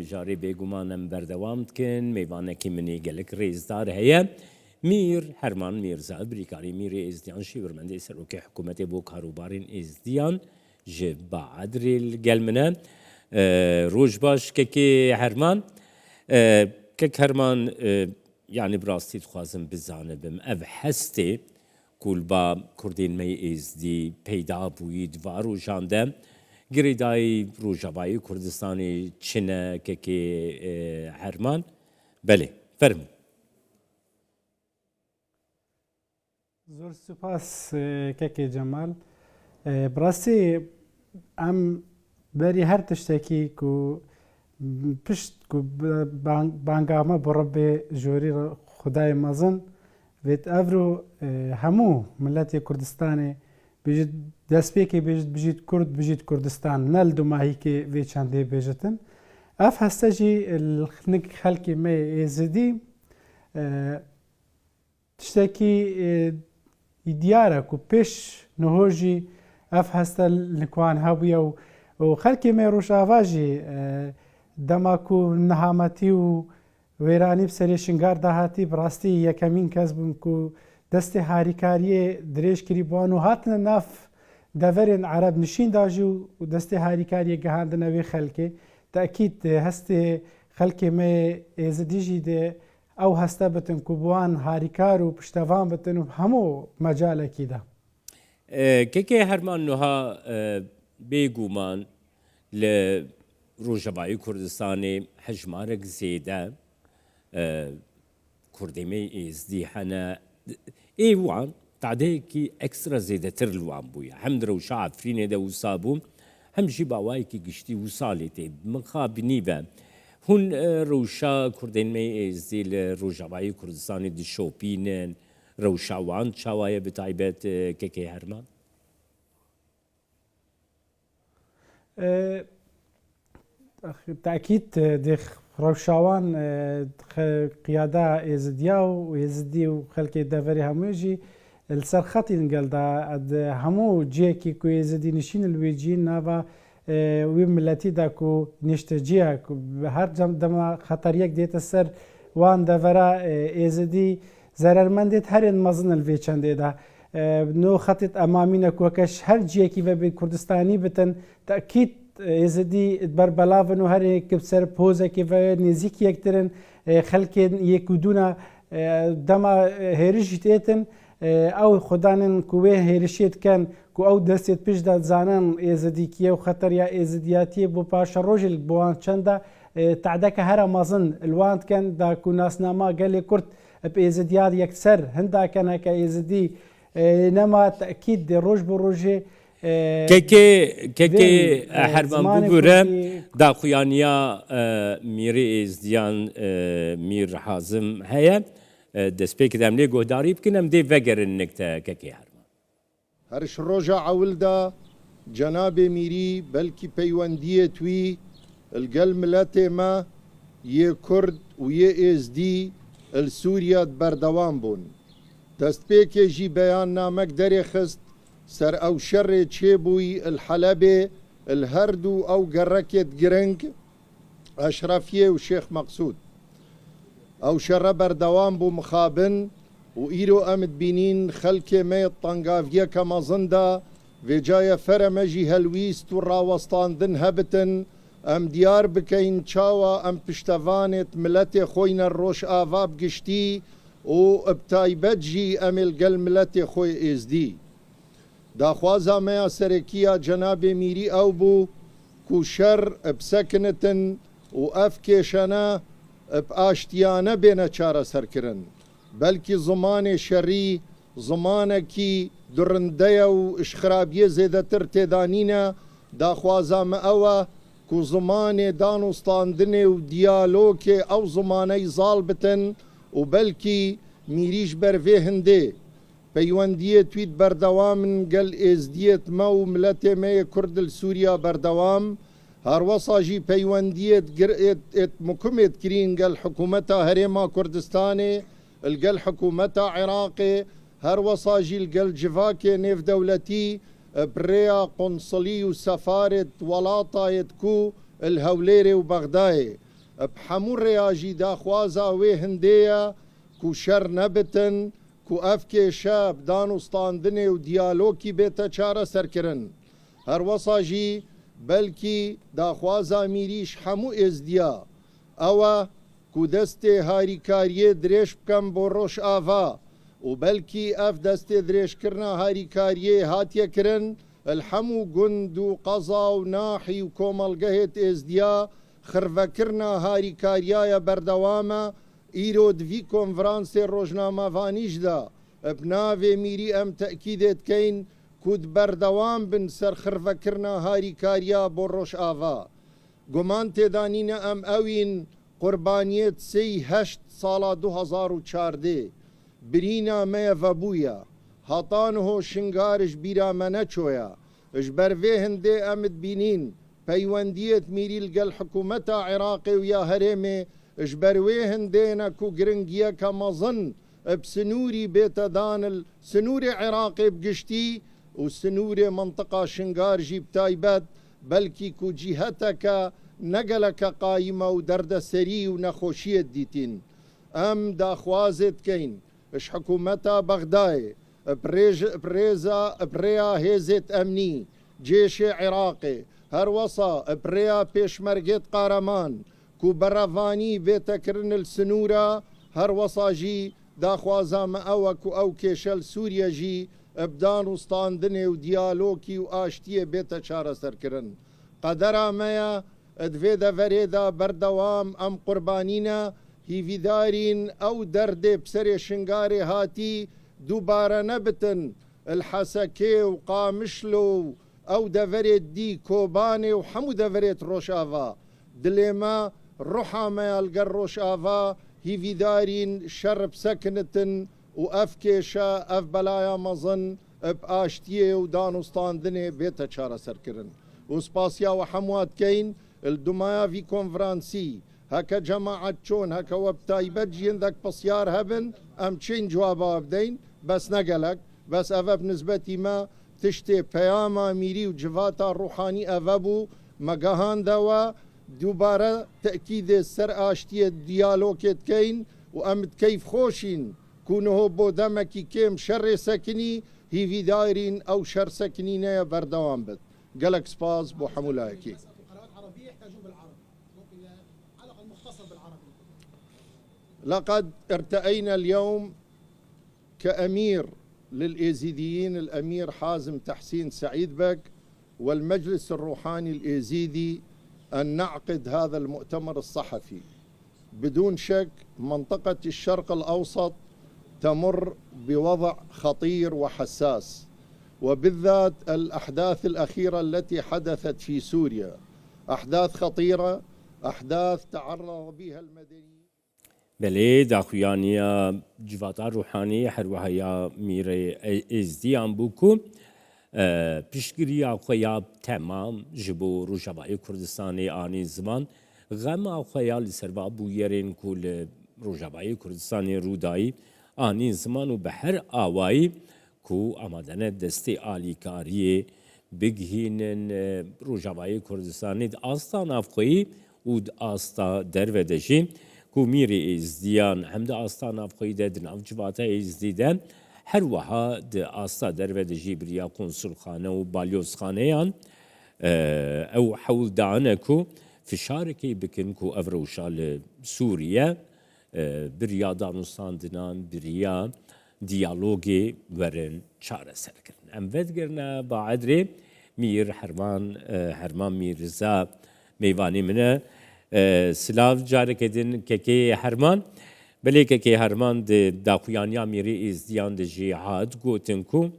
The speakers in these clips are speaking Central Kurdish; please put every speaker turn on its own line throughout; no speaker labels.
جاري بيقومانم بردوام كن ميوانكي مني قالك رئيسدار هي مير هرمان ميرزا بريكاري مير ازديان شيورمندي سروكي حكومتي بو كاروبارين ازديان جب بعدري القلمنا روج باش كيكي هرمان كيك هرمان يعني براستي تخوازم بزانبم اف حستي كل با كردين مي ازدي پیدا بوید و روجاندم گریدای روجابایی کردستانی چنه که هرمان بله فرم
زور سپاس که جمال براستی ام بری هر تشتکی کو پشت کو بانگامه برب جوری خدای مازن ویت افرو همو ملت کردستانی بجد دست پیکی بجد کرد بجد کردستان نل دو ماهی که وی چنده بجتن اف هسته جی الخنق خلقی می ازدی تشتکی دیاره کو پیش نهوجی اف هسته لکوان هاویه و خلقی می روش آواجی دماکو نهامتی و ویرانی بسری شنگار دهاتی براستی یکمین کسبم کو دست هاریکاری دریش کریبان و هاتن ناف دورن عرب نشین داجو و دست هاریکاری گهاندن وی خلقی تأکید هست خلقی می ازدیجی ده او هسته بتن کبوان هاریکار و پشتوان بتن و همو مجال کی ده
که هرمان نها بیگومان لروجبای کردستانی حجمارک زیده كردمي ازدي حنا ايوان تعديكي اكسترا زيده ترلوان بويا حمد وشعب فرينه ده وصابو همشي باوايكي قشتي وصالتي مخاب نيبا هون روشا كردمي ازدي الروجاباي كردستاني دي شوبينن روشاوان شوايه بتايبت كيكي هرمان
تأكيد دخ روشاوان قيادة ازديا وازدي وخلقي دافري هموجي السرخطي نقل دا همو جيكي كو ازدي نشين الويجين نافا وملاتي داكو نشتجيا هر دما خطريك ديت السر وان دافرا ازدي زررمندت هر مزن الويچند دا نو خطت امامينا كوكش هر جيكي و كردستاني بتن تأكيد ازدی بربلاون و هر کبسر پوزه که و نزیک یکترن خلک یکودونا دما هرشیت ایتن او خدانن کوه هرشیت کن کو او دستیت پیش داد زانن ازدی کیه و خطر یا ازدیاتی بو پاش روجل بوان چنده تعدک هر مازن الواند کن دا کو ناسنامه گلی کرد ب ازدیات یکسر هندا کن هک ازدی نما تأکید روج بروجه
كي هرمان بوغورا دا خويانيا ميري ازديان مير حازم هيا دسبيك داملي قهداري بكنم دي فقر النكتا كي هرمان
هرش روجا عولدا جناب ميري بلكي بيواندية توي القل ملاتي ما يه كرد ويه ازدي السوريا بردوان بون دسبيك يجي بيان نامك داري خست سر او شر تشيبوي الحلبة الهردو او قركت جرنج اشرفيه وشيخ مقصود او شر بردوام بو مخابن وايرو امد بينين خلكي مي طنقافيا كما زندا في جاية فرمجي هلويست وراوستان دن هبتن ام ديار بكين تشاوا ام بشتفانت ملتي خوينا الروش آفاب قشتي و ابتايبتجي ام القل ملتي خوي ازدي داخوازا ميا سركيا جناب ميري او بو كو شر بسكنتن و افكيشنا باشتيانا بين چارا سركرن بلكي زمان شري زمانكي درنديا و اشخرابيه زيدتر تدانينا داخوازا مأوا كو زمان دانو ستاندني و ديالوكي او زماني زالبتن و بلكي ميريش برفي هندي پیوندیه توید بردوام گل ازدیت مو ملت می کرد سوریا بردوام هر وصاجی پیوندیت ات مکمت کرین گل حکومتا هرما کردستانی الگل حکومتا عراقی هر وصاجی الگل جفاک نيف دولتي بريا قنصلي وسفارة ولاطة يتكو الهوليري وبغداي بحمو رياجي داخوازا وي هندية كو شر نبتن كو افكي شاب دانوستاندني وديالوكي بيتا چارة سركرن هر وصاجي بلكي داخوازا ميريش حمو ازديا او كو دستي هاري كاريه دريش بكم بوروش آفا وبلكي اف دستي دريش كرنا هاري كاريه هاتيا كرن الحمو قندو قضا وناحي وكومالقهت ازديا خرفكرنا هاري كاريايا بردواما ايرود في كونفرانسي روجنامه فانيجدا بنافي ميري ام تاكيدت كين كود بردوام بن سر خرفكرنا هاري كاريا بوروش آفا قمان تدانينا ام اوين قربانيت سي هشت سالا 2014 برينا ميا فابويا هاتانهو شنگارش بيرا منچويا اجبر هندي امد بينين پەیوەندیت میری لەگەڵ حکوومەتە عێراقی و یا هەرێمێ ژبەروێ هەندێنە و گرنگیەکە مەزن بسنووری بێتەدانل سنووری عێراقی بگشتی و سنووری منطقە شنگارژی بتایبەت بەلکی و جیهەتەکە نەگەلەکە قایمە و دەردەسەری و نەخۆشیت دیتین ئەم داخوازت کەین ش حکوومەتە بەغدایێ پرێیا هێزێت ئەمنی جێشێ عێراقێ هر وصا بريا بيشمرقت قارمان كو برافاني بيتكرن السنورة هر وصا جي داخوازا ما اوكو او كيشل سوريا جي ابدان وستاندني وديالوكي واشتيه بيتا شارة سركرن قدرا ميا ادفيدا فريدا بردوام ام قربانينا هي دارين او درد بسري شنغاري هاتي دوباره نبتن الحسكي وقامشلو او دفريت دي كوباني وحمو دفريت روشافا دليما روحا ما يلقر روشافا هي في دارين شرب سكنة وافكيشا اف بلايا مظن باشتيه ودانوستان دني بيتا شارة سركرن وسباسيا وحموات كين الدمايا في كونفرانسي هكا جماعة شون هكا وبتايبت جين ذاك بصيار هبن ام تشين جوابا بدين بس نقلك بس افا بنسبتي ما تشتي بياما ميري وجفاتا روحاني افابو مقاهان دوا دوباره تأكيد السر اشتي ديالوكت كين وامد كيف خوشين كونه بو دمكي كيم شر سكني هي في دايرين او شر سكنين يا بردوان بد قالك سباز بو حمولايكي
قنوات عربية يحتاجون بالعربي ممكن على الأقل مختصر بالعربي
لقد ارتأينا اليوم كأمير للإيزيديين الأمير حازم تحسين سعيد بك والمجلس الروحاني الإيزيدي أن نعقد هذا المؤتمر الصحفي. بدون شك منطقة الشرق الأوسط تمر بوضع خطير وحساس، وبالذات الأحداث الأخيرة التي حدثت في سوريا أحداث خطيرة، أحداث تعرض بها المدنيين.
بله داخویانیا جواتا روحانی هر وحیا میره ازدیان بوکو پیشگیری آخویا تمام جبو روجاوای کردستانی آنی زمان غم آخویا لسروا بویرین کل روجاوای کردستانی رودایی آنی زمان و به هر آوایی کو آمدن دستی آلیکاری بگهینن روجاوای کردستانی آستان آفخویی و آستا دروedejی کو میری ازدیان هم د آستان افخویده دن اف جواتا ازدیدن هر وها د آستا دروedejی بریا کنسول خانه و بالیوز خانه یان او حول دانه کو فشارکی بکن کو افروشال سوریه بریا دانوستان دنان بریا دیالوگی ورن چاره سرکن ام ودگرنا با عدری میر هرمان میرزا میوانی منه سلاف جارك دين كي هرمان بلي كي هرمان داخويانيا ميري ازديان د جهاد قوتنكو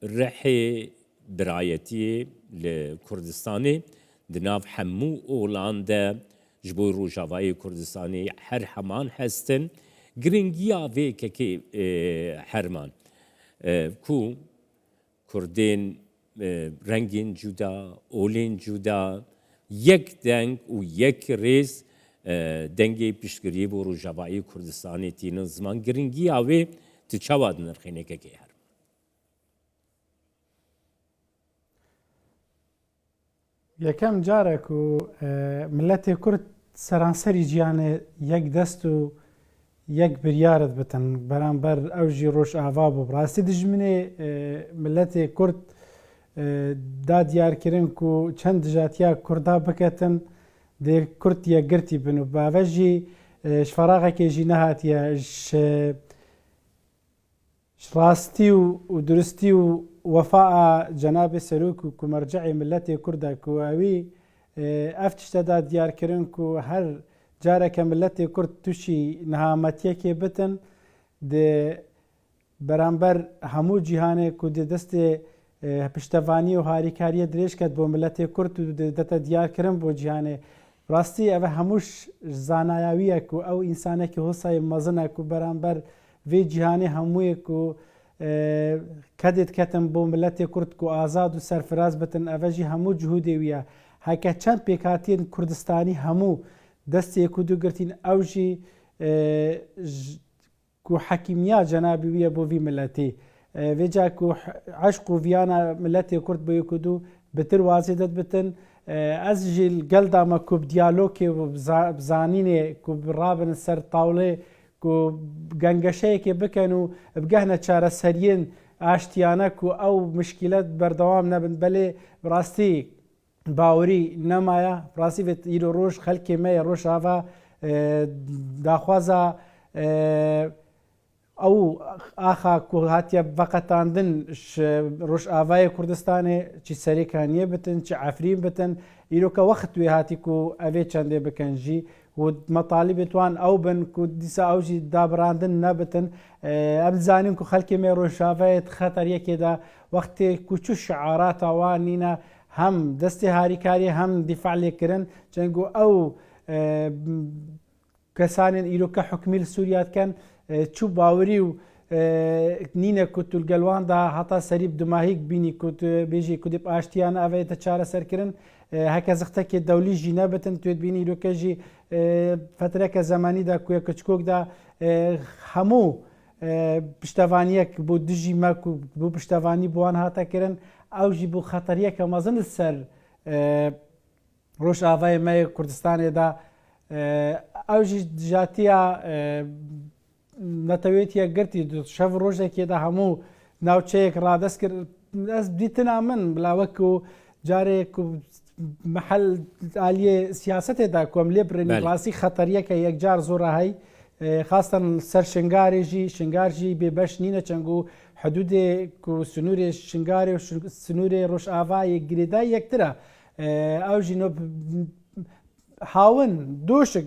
رحي برايتي لكردستاني دناف حمو اولاندا جبو روجاواي كردستاني هر حمان هستن گرنگيا في كي هرمان كو كردين رنگين جدا اولين جدا یک دنگ و یک ریز دنگی پیشگیری بو روجاوایی کردستانی تینن زمان گرنگی آوی تچواد نرخینه که هر
یەکەم جارێک و ملەتی کورد سەرانسەری گیانێ یەک دەست و یەک بریارت بتن بەرامبەر ئەوژی ڕۆژئاوا بوو ڕاستی دژمنێ ملەتی کورد دا دیارکردن و چەند دژاتیا کووردا بکەتن دێ کورد یەکگرتی بن و باڤەژی فەراغێکێژی نەهاتیە ڕاستی و درستی و وەفاء جەنابێ سەرۆک و کومەرجەعی ملەتی کووردا و ئەوی ئەف تشتەدا دیارکردن و هەر جارێکە ملەتی کورد تووشی نەهامەتیەکێ بتن دێ بەرامبەر هەموو جیهانێک و دێ دەستێ پشتەوانی و هاریکاریە درێژ کات بۆ ملەتی کورد و دەتە دیارکردن بۆ جیهانێ ڕاستی ئەوە هەمووش زانایاویەک و ئەو ئینسانێکی هۆسای مەزنێک و بەرامبەر vê cîhanê hemûyek û kedê diketin bo miletê Kurd ku azad û serfiraz bitin ev jî hemû cihûdê wî ye heke çend pêkhatiyên Kurdistanî hemû destê ku du girtîn ew jî ku hekîmiya cenabî wî ye bo vî miletê vê ca ku eşq û viyana miletê Kurd bûye ku du bi tir wazê de bitin ez jî gel da me ku diyalogê û zanînê ku rabin ser tawlê ku gengeşeyekê bikin û bigehne çareseriyên aştiyane ku ew mişkîlet berdewam nebin belê rastî باورî nemaye rastî vê îro roj xelkê me ye rojava daxwaza ew axa ku hatiye veqetandin Rojavayê Kurdistanê çi serêkaniyê bitin çi efrîn bitin îroka wext wê hatî ku evê çendê bikin jî û metalîbê wan ew bin ku dîsa ew jî dabirandin nebitin em dizanin ku xelkê me Rojavayê xeteriyekê de wextê ku çi şiarata wan nîne hem destê harîkariyê hem dîfa lêkirin çengo ew kesanên îroka hukmî li Sûriya dikin çû bawerî û nîne ku tu gelwan da heta serî dimahîk bînî ku tu bêjî ku dîp aştiyane evê te çareserkirin heke zixtekê dewlî jî nebitin tu dibînî îroke jî fetreke zemanî de ku kiçikok da hemû piştevaniyek bû dijî me ku bû piştevanî bi wan hate kirin ew jî bû xeteriyeke mezin li ser Rojavayê me yê Kurdistanê de ew jî dijatiya netewêtiye girtî şev rojekê de hemû navçeyek radest kir ez dîtina min bila wekû carê ku mehel aliyê siyasetê de ku em lê birînî rastî xeteriyeke yekcar zor e hey xastan ser şingarê jî şingar jî bêbeş nîne çengo hudûdê ku sinûrê şingarê û sinûrê Rojavayê girêdayî yektir e ew jî hawin doşik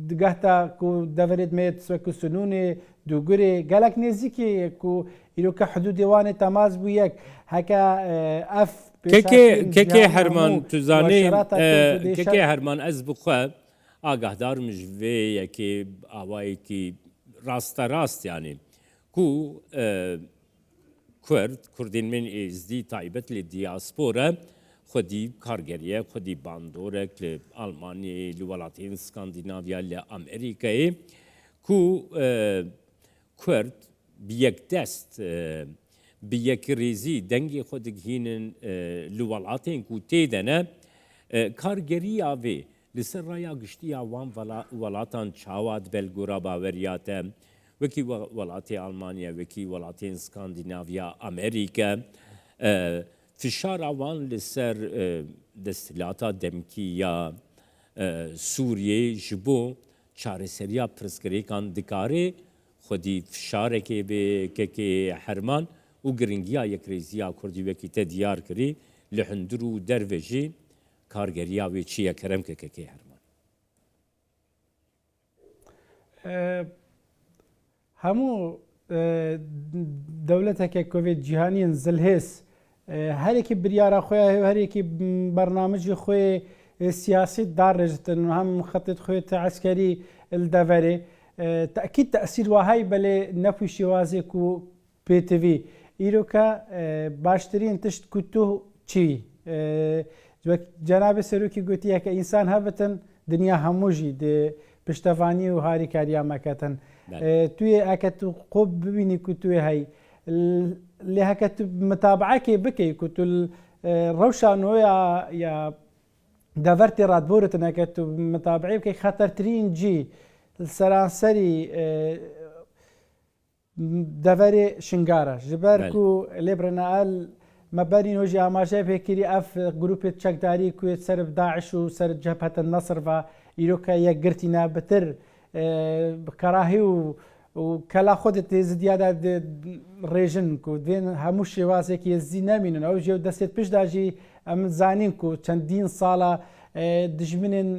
digehta ku deverê me ku sinûnê dûgurê gelek nêzîkê ku îroka hudûdê wanê temaz bû yek heke ev
kekê herman tu zanî kekê herman ez bi xwe agahdar im ji vê yekê awayekî rasterast yanî ku Kurd Kurdên min êzdî taybet lê diaspora xwedî kargeriye xwedî bandorek li Almanyayê li welatên Skandinavya li Amerîkayê ku Kurd bi yekdest bi yekrêzî dengê xwe digihînin li welatên ku tê de ne kargeriya vê li ser raya giştiya wan welatan çawa dibe li gora baweriya te wekî welatê Almanya wekî welatên Skandinavya Amerîka fişara wan li ser desthilata demkî ya Sûriyê ji bo çareseriya pirsgirêkan dikarê xwedî fişarekê bê kekê herman û giringiya yekrêziya Kurdî wekî te diyar kirî li hundir û derve jî kargeriya wê çi ye kerem ke kekê herman
hemû dewleteke ku vê cîhaniyên zilhêz herekî biryara xwe ya herekî bernamecî xwe siyasî darêjitin hem xetê xwe te eskerî li deverê tekîd teesîr wa hey belê nepû şêwazê ku pêtivî îroka baştirîn tişt ku tu çi cenabê serokê gotiye ke însan hebitin dinya hemû jî di piştevanî û harîkariya me ketin tu yê eke tu qo bibînî ku tu yê hey lê heke tu mitabaekê bikî ku tu rewşa nû ya دافرتي رادبورتنا كتو متابعي كي خطرترين جي السرانسري دافري شنگارا جبركو ليبرنال مباني نوجي اماجه فكري اف جروب تشكداري كو سر داعش وسر جبهه النصر فا يروكا يقرتنا بتر كراهي وكلا خودت زياده ريجن كو دين هموش واسك يزينامين او جو دست بيش داجي ام زانين كو چندين صاله دجمنن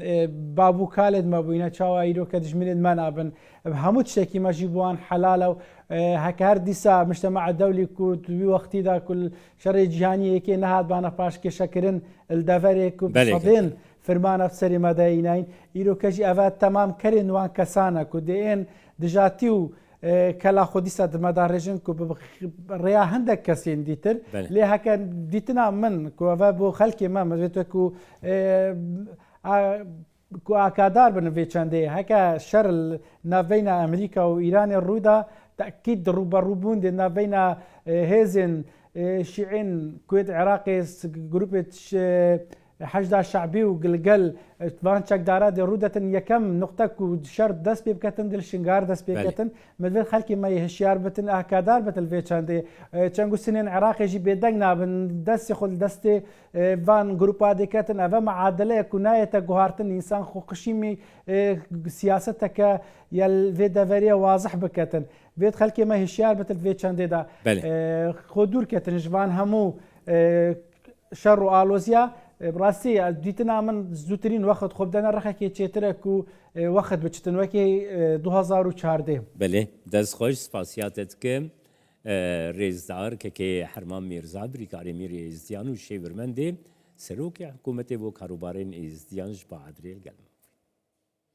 بابو خالد مبوينا چاوا يروكا دجمنن منابن همو تشكي ما جيبوان حلاله هكار ديسا مجتمع الدولي كو توي وقتي دا كل شر جهاني كي نهاد بانا باش كي شكرن الدفري كو بصدين فرمان افسري مداينين يروكا جي افات تمام كرين وان كسانا كو دين دجاتيو كلا خوديسا دمدارجن كو ريا هندك كاسين ديتر لي هكا ديتنا من كو بو خلكي ما مزيتو كو كو اكادار بنفي چاندي هكا شر نافين امريكا وايران الرودا تاكيد روبون دي نافين هيزن شيعين كويت عراقي جروب حشد شعبي وقلقل تبان شك دارا دي رودة يكم نقطة وشرط دس بيبكتن دل شنغار دس بيبكتن مدفن خلكي ما يهشيار بتن اهكادار بتل فيتشان دي چنگو سنين عراقي جي بيدقنا بن دس يخل دستي فان جروبا دي كتن افا معادلة كناية تقوهارتن انسان خو قشيمي سياستك يل في دافاريا واضح بكتن بيت خلكي ما يهشيار بتل فيتشان دي دا خودور كتن جبان همو شر والوزيا براسي ديتنا من زوترين وقت خب دنا رخكي تشتركو وقت بچتنوكي 2014
بله دست خوش سپاسیاتت که رئیسدار که حرمان میرزا بریکاری میر ازدیان و شیورمنده سروک حکومت و کاروبارین ازدیانش با عدریل گلم